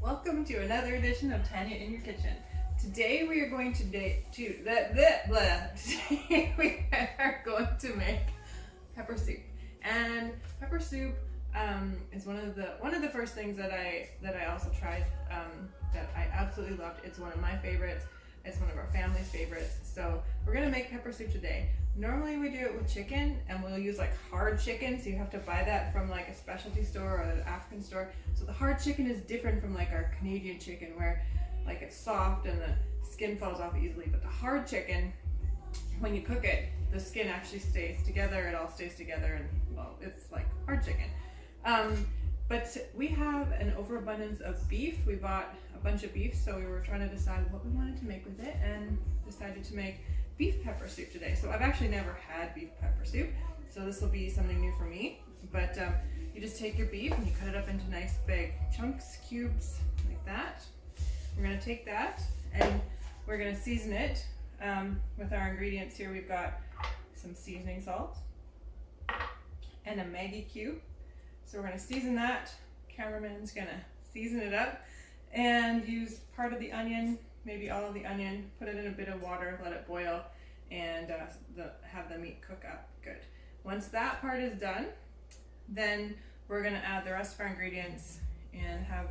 Welcome to another edition of Tanya in Your Kitchen. Today we are going to today we are going to make pepper soup. And pepper soup is one of the first things that I also tried that I absolutely loved. It's one of my favorites. It's one of our family's favorites. So we're gonna make pepper soup today. Normally we do it with chicken, and we'll use like hard chicken, so you have to buy that from like a specialty store or an African store. So the hard chicken is different from like our Canadian chicken, where like it's soft and the skin falls off easily. But the hard chicken, when you cook it, the skin actually stays together. It all stays together, and well, it's like hard chicken. But we have an overabundance of beef. We bought a bunch of beef, so we were trying to decide what we wanted to make with it, and decided to make beef pepper soup today. So I've actually never had beef pepper soup, so this will be something new for me. But you just take your beef and you cut it up into nice big chunks, cubes, like that. We're gonna take that and we're gonna season it with our ingredients here. We've got some seasoning salt and a Maggi cube. So we're gonna season that. Cameraman's gonna season it up and use part of the onion, maybe all of the onion, put it in a bit of water, let it boil, and have the meat cook up good. Once that part is done, then we're gonna add the rest of our ingredients and have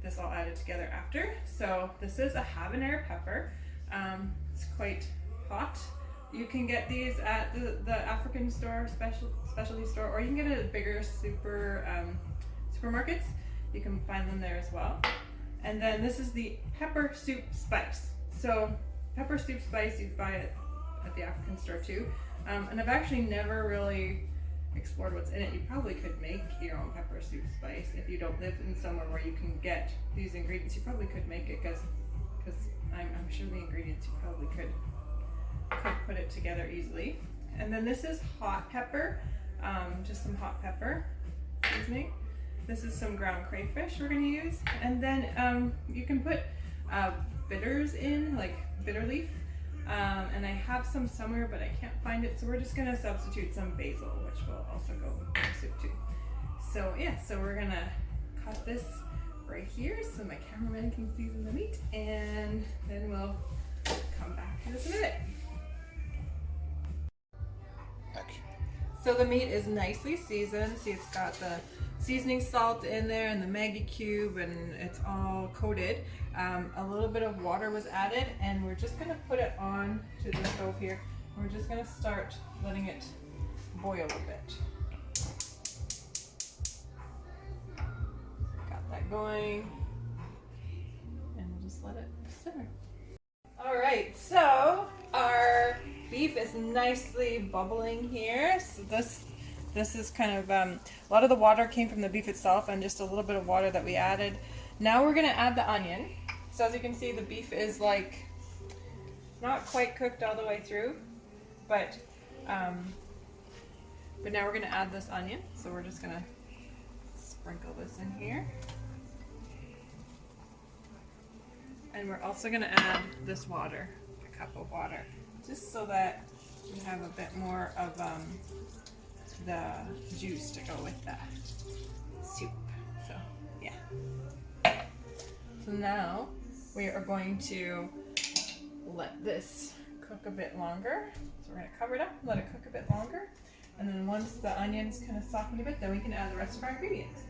this all added together after. So this is a habanero pepper. It's quite hot. You can get these at the African store, specialty store, or you can get it at bigger supermarkets. You can find them there as well. And then this is the pepper soup spice. So pepper soup spice, you buy it at the African store too. And I've actually never really explored what's in it. You probably could make your own pepper soup spice if you don't live in somewhere where you can get these ingredients. You probably could make it because I'm sure the ingredients you probably could put it together easily. And then this is hot pepper, just some hot pepper seasoning. This is some ground crayfish we're going to use. And then you can put bitters in, like bitter leaf. And I have some somewhere, but I can't find it. So we're just going to substitute some basil, which will also go in the soup too. So yeah, so we're going to cut this right here so my cameraman can season the meat. And then we'll come back to this in a minute. So the meat is nicely seasoned. See, it's got the seasoning salt in there and the Maggi cube, and it's all coated. A little bit of water was added, and we're just gonna put it on to the stove here. We're just gonna start letting it boil a bit. Got that going, and we'll just let it simmer. All right, so our beef is nicely bubbling here. So this is kind of, a lot of the water came from the beef itself and just a little bit of water that we added. Now we're gonna add the onion. So as you can see, the beef is like not quite cooked all the way through, but now we're gonna add this onion. So we're just gonna sprinkle this in here. And we're also gonna add this water, a cup of water, just so that we have a bit more of the juice to go with that soup. So yeah. So now we are going to let this cook a bit longer. So we're going to cover it up, let it cook a bit longer, and then once the onions kind of soften a bit, then we can add the rest of our ingredients.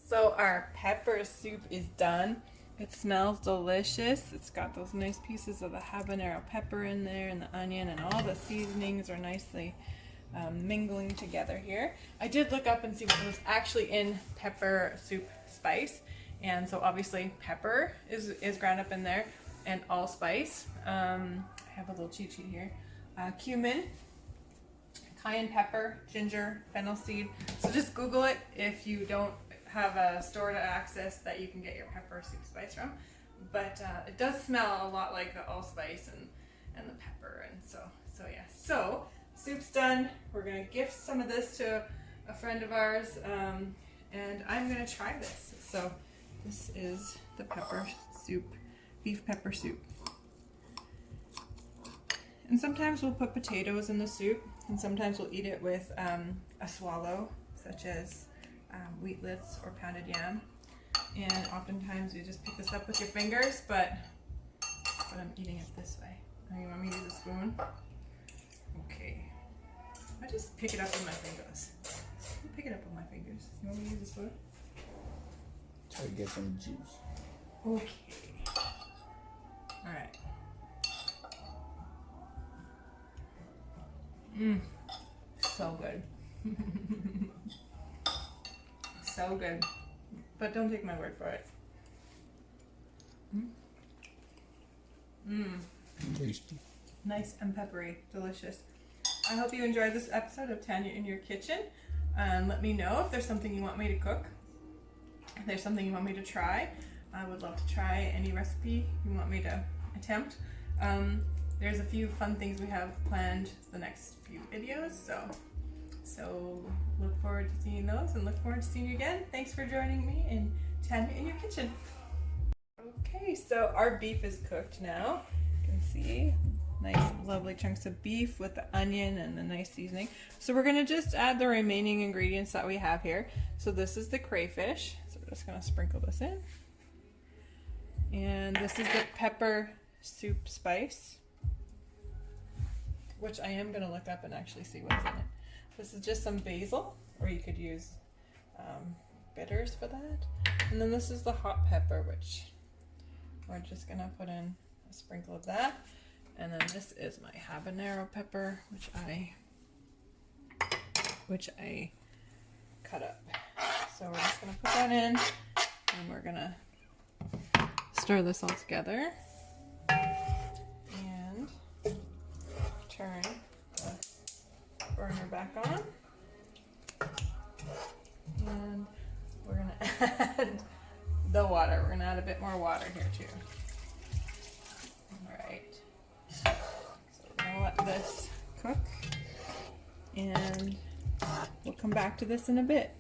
So our pepper soup is done. It smells delicious. It's got those nice pieces of the habanero pepper in there, and the onion, and all the seasonings are nicely mingling together here. I did look up and see what was actually in pepper soup spice, and so obviously pepper is ground up in there, and allspice. I have a little cheat sheet here. Cumin, cayenne pepper, ginger, fennel seed. So just Google it if you don't have a store to access that you can get your pepper soup spice from. But it does smell a lot like the allspice and the pepper, and so yeah. So soup's done. We're gonna gift some of this to a friend of ours, and I'm gonna try this. So this is the pepper soup, beef pepper soup. And sometimes we'll put potatoes in the soup, and sometimes we'll eat it with a swallow, such as wheatlets or pounded yam. And oftentimes you just pick this up with your fingers, but I'm eating it this way. Oh, you want me to use a spoon? Okay. I just pick it up with my fingers. Pick it up with my fingers. You want me to use a spoon? Try to get some juice. Okay. Alright. So good. So good. But don't take my word for it. Tasty. Nice and peppery. Delicious. I hope you enjoyed this episode of Tanya in Your Kitchen. Let me know if there's something you want me to cook. If there's something you want me to try. I would love to try any recipe you want me to attempt. There's a few fun things we have planned the next few videos, so look forward to seeing those and look forward to seeing you again. Thanks for joining me in Tanya in Your Kitchen. Okay, so our beef is cooked now. You can see nice lovely chunks of beef with the onion and the nice seasoning. So we're gonna just add the remaining ingredients that we have here. So this is the crayfish, so we're just gonna sprinkle this in. And this is the pepper soup spice, which I am gonna look up and actually see what's in it. This is just some basil, or you could use bitters for that. And then this is the hot pepper, which we're just gonna put in a sprinkle of that. And then this is my habanero pepper, which I cut up. So we're just gonna put that in, and we're gonna stir this all together. And turn the burner back on. And we're gonna add the water. We're gonna add a bit more water here too. Alright. So we're gonna let this cook and we'll come back to this in a bit.